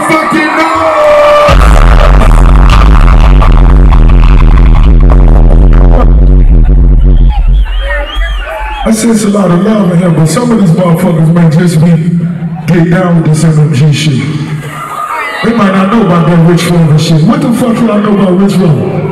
motherfucking noise! I sense a lot of love in here, but some of these motherfuckers might just be get down with this MMG shit. They might not know about that Rich Rover shit. What the fuck y'all know about Rich Rover?